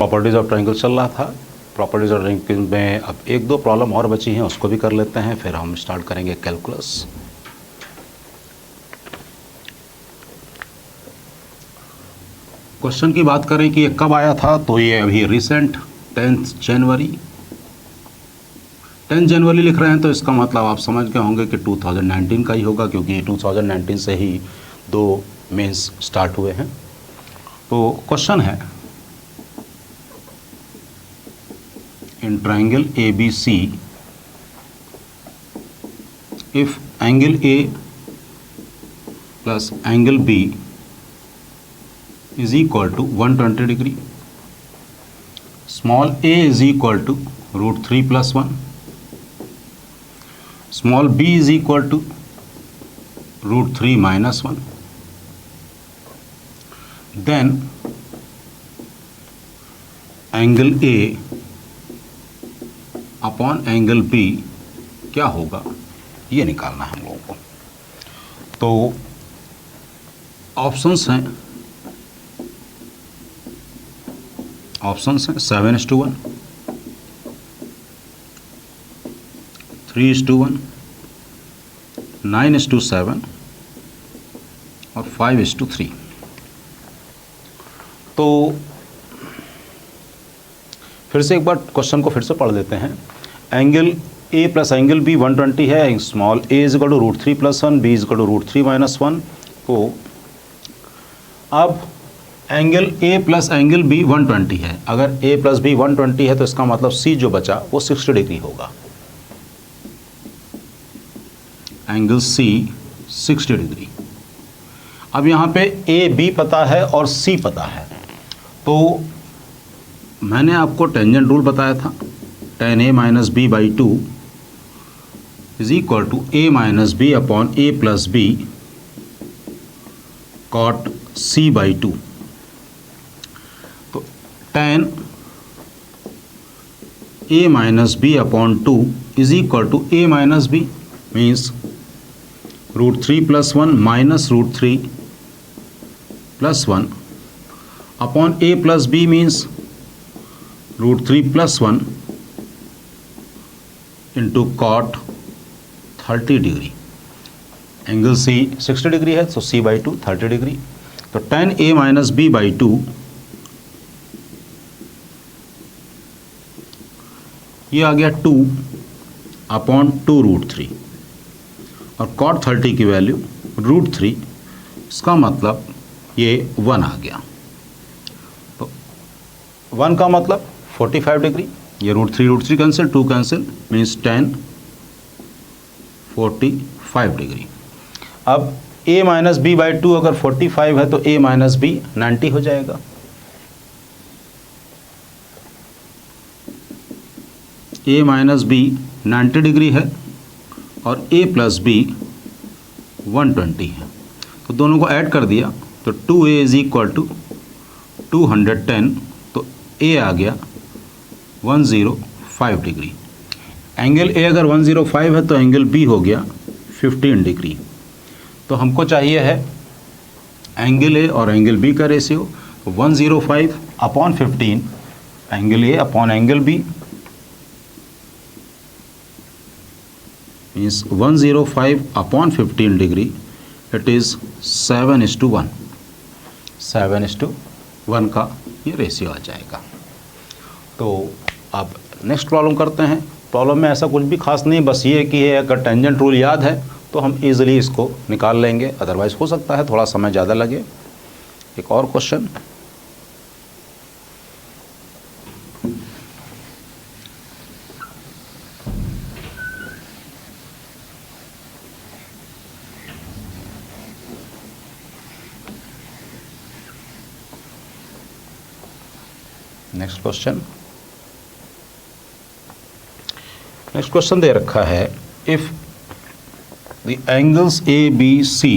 Properties of triangle चल रहा था। प्रॉपर्टीज ऑफ ट्रायंगल में अब एक दो प्रॉब्लम और बची हैं, उसको भी कर लेते हैं, फिर हम स्टार्ट करेंगे कैलकुलस। क्वेश्चन की बात करें कि ये कब आया था, तो ये अभी रिसेंट 10 जनवरी 10 जनवरी लिख रहे हैं, तो इसका मतलब आप समझ गए होंगे कि 2019 का ही होगा, क्योंकि 2019 से ही 2 मेंस स्टार्ट हुए हैं। तो क्वेश्चन है, in triangle ABC, if angle A plus angle B is equal to 120 degree, small a is equal to √3 plus 1, small b is equal to √3 minus 1, then angle A upon angle B क्या होगा, ये निकालना है हम लोगों को। तो options हैं 7:1, 3:1, 9:7 और 5:3। तो फिर से एक बार क्वेश्चन को फिर से पढ़ लेते हैं। Angle A plus angle B 120 है, small A is equal to √3 plus 1, B is equal to √3 minus 1। तो अब angle A plus angle B 120 है, अगर ए प्लस बी 120 है तो इसका मतलब सी जो बचा वो 60 डिग्री होगा। Angle C 60 degree. अब यहाँ पे ए बी पता है और सी पता है, तो मैंने आपको टेंजेंट रूल बताया था, tan a minus B by 2 is equal to a minus B upon a plus B cot c by 2। तो tan a minus B upon 2 is equal to a minus B means √3 plus 1 minus √3 plus 1 upon a plus B means √3 plus 1 into cot 30 degree. Angle C 60 degree है, तो C by 2 30 degree. तो tan a minus B by 2 ये आ गया 2 upon 2 √3 और cot 30 की value √3, इसका मतलब ये 1 आ गया। तो 1 का मतलब 45 डिग्री, ये √3 cancel, 2 cancel means tan 45 degree. अब a माइनस बी बाई 2 अगर 45 है तो a माइनस बी 90 हो जाएगा। a माइनस बी 90 डिग्री है और a प्लस बी 120 है, तो दोनों को ऐड कर दिया तो 2a इज इक्वल टू 210, तो a आ गया 105 डिग्री। एंगल ए अगर 105 है तो एंगल बी हो गया 15 डिग्री। तो हमको चाहिए है एंगल ए और एंगल बी का ratio, 105 upon 15 angle A upon angle B means 105 upon 15 degree, it is 7:1। 7:1 का ये रेशियो आ जाएगा। तो अब नेक्स्ट प्रॉब्लम करते हैं। प्रॉब्लम में ऐसा कुछ भी खास नहीं, बस ये कि अगर टेंजेंट रूल याद है तो हम इजीली इसको निकाल लेंगे, अदरवाइज हो सकता है थोड़ा समय ज़्यादा लगे। एक और क्वेश्चन, नेक्स्ट क्वेश्चन दे रखा है, if the angles A B C,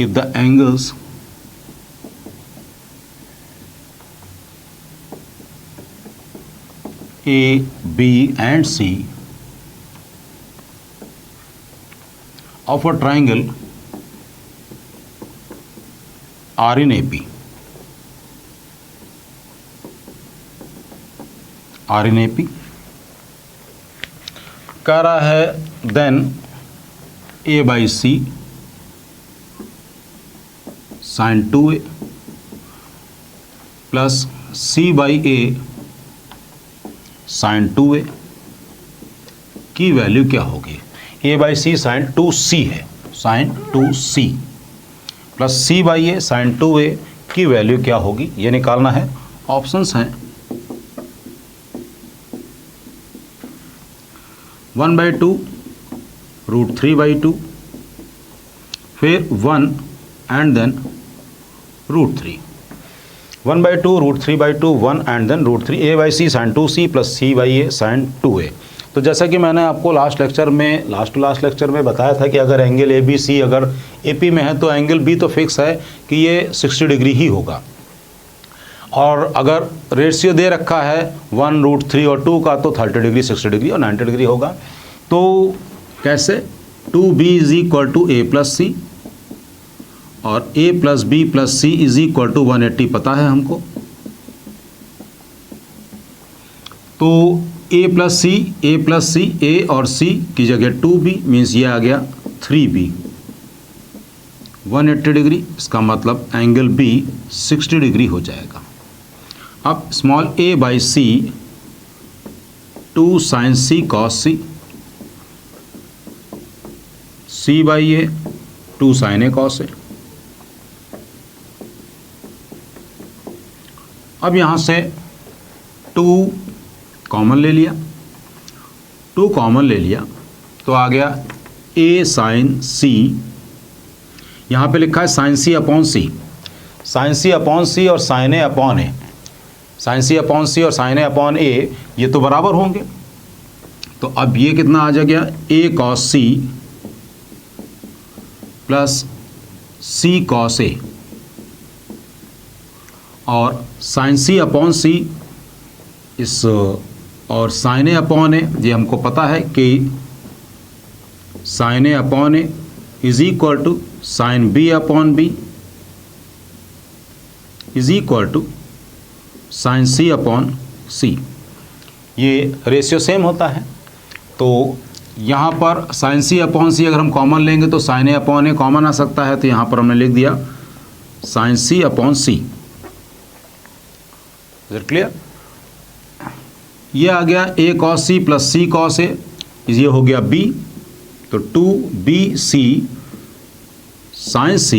if the angles A B and C of a triangle are in AP, are in AP कह रहा है then A/C sin 2A plus C/A sin 2A की value क्या होगी। A/C sin 2C है, sin 2C plus C/A sin 2A की value क्या होगी ये निकालना है। ऑप्शंस हैं 1/2 √3/2, फिर 1 and then √3, 1/2 √3/2, 1 and then √3, A/C sin 2C plus C/A sin 2A। तो जैसा कि मैंने आपको लास्ट लेक्चर में बताया था कि अगर एंगल ABC अगर AP में है तो एंगल B तो फिक्स है कि ये 60 डिग्री ही होगा, और अगर रेशियो दे रखा है 1 √3 और 2 का तो 30 डिग्री, 60 डिग्री और 90 डिग्री होगा। तो कैसे 2B = A + C और A + B + C = 180 पता है हमको। तो A + C A और C की जगह 2B मीन्स ये आ गया 3B 180 डिग्री, इसका मतलब एंगल B 60 डिग्री हो जाएगा। अब small A/C 2 sin C cos C, C/A 2 sin A cos A। अब यहाँ से 2 कॉमन ले लिया, 2 कॉमन ले लिया तो आ गया A sin C, यहाँ पे लिखा है sin C upon C, sin C upon C और sin A upon A, sin C upon C और sin A अपॉन A ये तो बराबर होंगे। तो अब ये कितना आ जाएगा A cos C plus C cos A और sin C अपॉन C इस और sin A अपॉन A ये हमको पता है कि sin A upon A = sin B upon B = sin C upon C। ये रेशियो सेम होता है। तो यहाँ पर sin C अपॉन C अगर हम कॉमन लेंगे तो sin A upon A common आ सकता है, तो यहाँ पर हमने लिख दिया sin C upon C। Is it clear? ये आ गया A cos C plus C cos A, ये हो गया B, तो 2BC sin C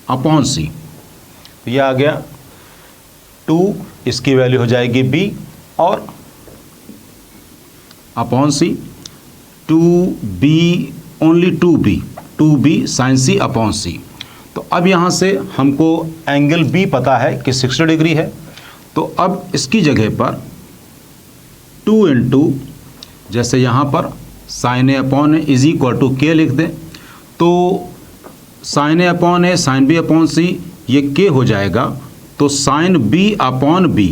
upon C, ये आ गया 2, इसकी वैल्यू हो जाएगी B और upon C 2B only 2B sin C upon C। तो अब यहाँ से हमको एंगल B पता है कि 60 डिग्री है, तो अब इसकी जगह पर 2 इंटू जैसे यहाँ पर sin A upon A = K लिख दें, तो sin A upon A sin B upon C ये K हो जाएगा, तो sin B upon B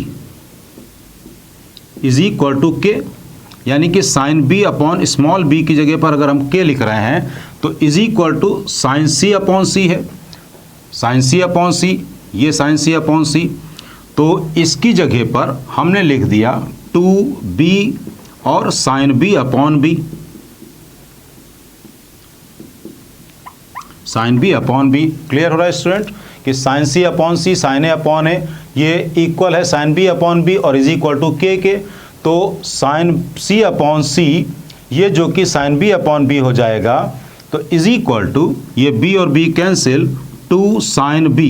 = K, यानी कि sin B upon small b की जगह पर अगर हम K लिख रहे हैं तो = sin C अपॉन C है, sin C अपॉन C, ये sin C अपॉन C, तो इसकी जगह पर हमने लिख दिया 2B और sin B upon B, sin B upon B। Clear हो रहा है स्टूडेंट कि sin C upon C sin A upon A ये इक्वल है sin B अपॉन B और = K के, तो sin C अपॉन C ये जो कि sin B अपॉन B हो जाएगा, तो = ये B और B cancel 2 sin B,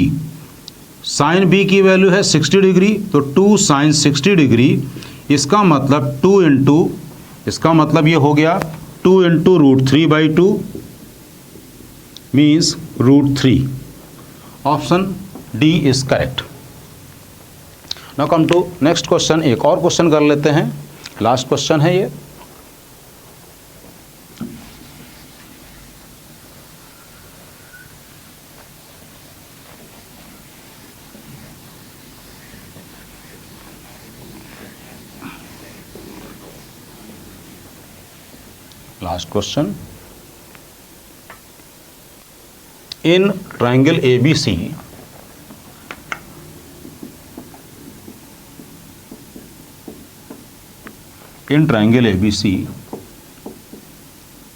sin B की वैल्यू है 60 डिग्री, तो 2 sin 60 डिग्री, इसका मतलब 2 इंटू, इसका मतलब ये हो गया 2 into √3/2 means √3। Option D is correct. Now come to next question. एक और क्वेश्चन कर लेते हैं, लास्ट क्वेश्चन है ये। Last question, in triangle ABC,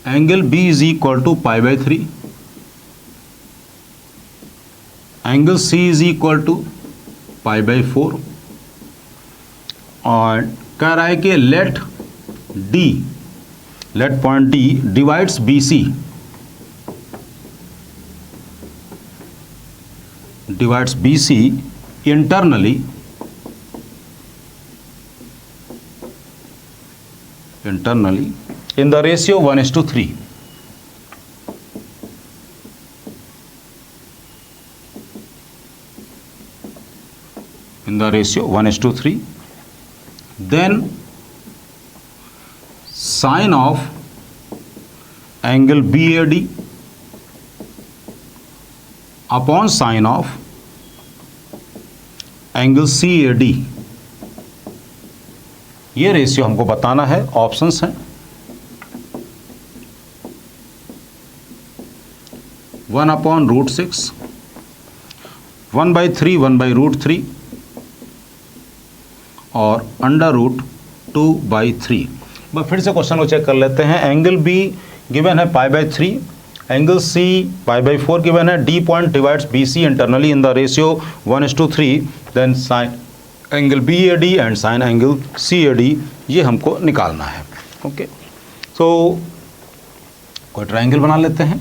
angle B is equal to pi by 3, angle C is equal to pi by 4, और कह रहा है कि let point D divides BC, internally in the ratio 1:3. In the ratio 1:3, then sine of angle BAD upon sine of angle CAD, ये ratio हमको बताना है। Options हैं 1/√6, 1/3, 1/√3 और √2/3। फिर से क्वेश्चन को चेक कर लेते हैं। एंगल बी गिवन है π/3, एंगल सी π/4 गिवन है, D point divides B C internally in the ratio 1:3, then sine angle B A D and sine angle C A D, ये हमको निकालना है। ओके, तो कोई ट्रायंगल बना लेते हैं।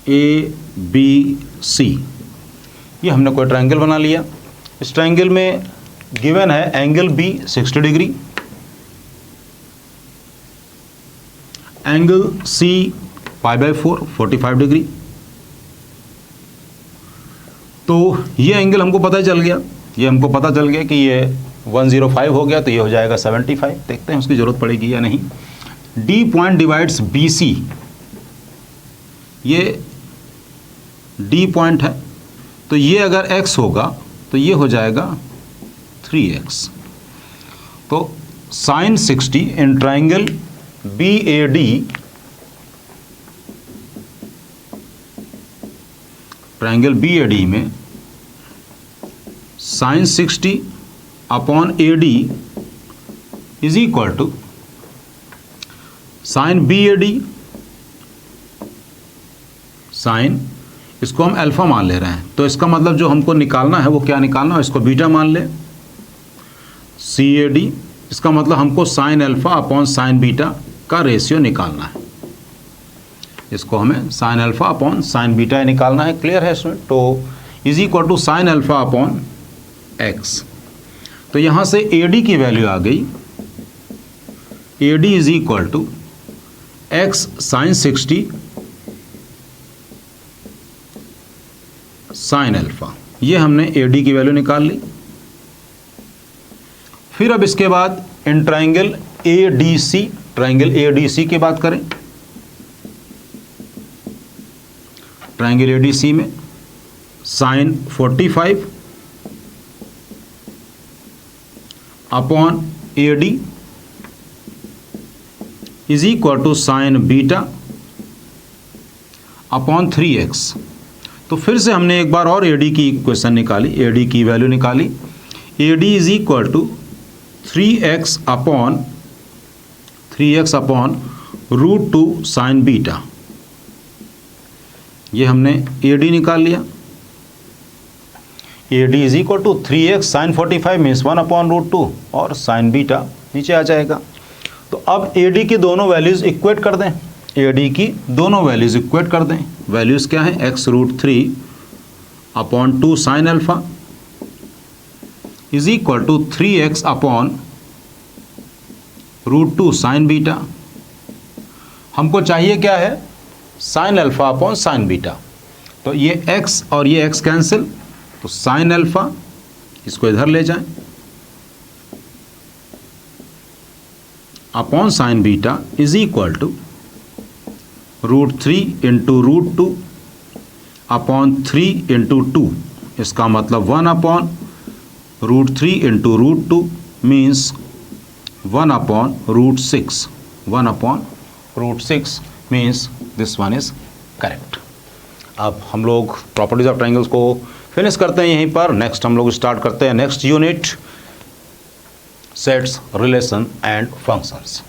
ए बी सी, ये हमने कोई ट्रायंगल बना लिया। इस ट्रायंगल में गिवन है angle B 60 degree, angle C π/4 45 degree. तो ये एंगल हमको पता चल गया, कि ये 105 हो गया, तो ये हो जाएगा 75। देखते हैं उसकी ज़रूरत पड़ेगी या नहीं। D point divides B C, ये डी पॉइंट है, तो ये अगर x होगा तो ये हो जाएगा 3x। तो sine 60 in triangle BAD, triangle BAD में sine 60 upon AD is equal to sine BAD, sine इसको हम अल्फा मान ले रहे हैं, तो इसका मतलब जो हमको निकालना है वो क्या निकालना है, इसको बीटा मान ले। CAD, इसका मतलब हमको sine alpha upon sine beta का रेशियो निकालना है। इसको हमें sine alpha upon sine beta निकालना है। क्लियर है इसमें? तो is equal to sine alpha upon x. तो यहाँ से AD की वैल्यू आ गई, AD is equal to x sine 60 sine alpha, ये हमने AD की वैल्यू निकाल ली। फिर अब इसके बाद in triangle ADC, triangle ADC की बात करें। ट्राइंगल ADC में sine 45 upon AD is equal to sine beta upon 3x। तो फिर से हमने एक बार और AD की इक्वेशन निकाली, AD की वैल्यू निकाली। AD is equal to 3x upon √2 sine beta, ये हमने AD निकाल लिया। AD is equal to 3x sine 45 means 1 upon √2 और साइन बीटा नीचे आ जाएगा। तो अब AD की दोनों वैल्यूज इक्वेट कर दें, AD की दोनों वैल्यूज इक्वेट कर दें। वैल्यूज क्या है, x√3 upon 2 sine alpha is equal to 3x upon √2 sine beta. हमको चाहिए क्या है, sine alpha upon sine beta. तो ये x और ये x कैंसिल, तो साइन अल्फा इसको इधर ले जाएं upon sine beta is equal to √3 into √2 upon 3 into 2। इसका मतलब 1 upon √3 into √2 means 1 upon √6, 1 upon √6 means this one is correct. अब हम लोग प्रॉपर्टीज ऑफ ट्राइंगल्स को फिनिश करते हैं यहीं पर। नेक्स्ट हम लोग स्टार्ट करते हैं next unit, sets, relation and functions.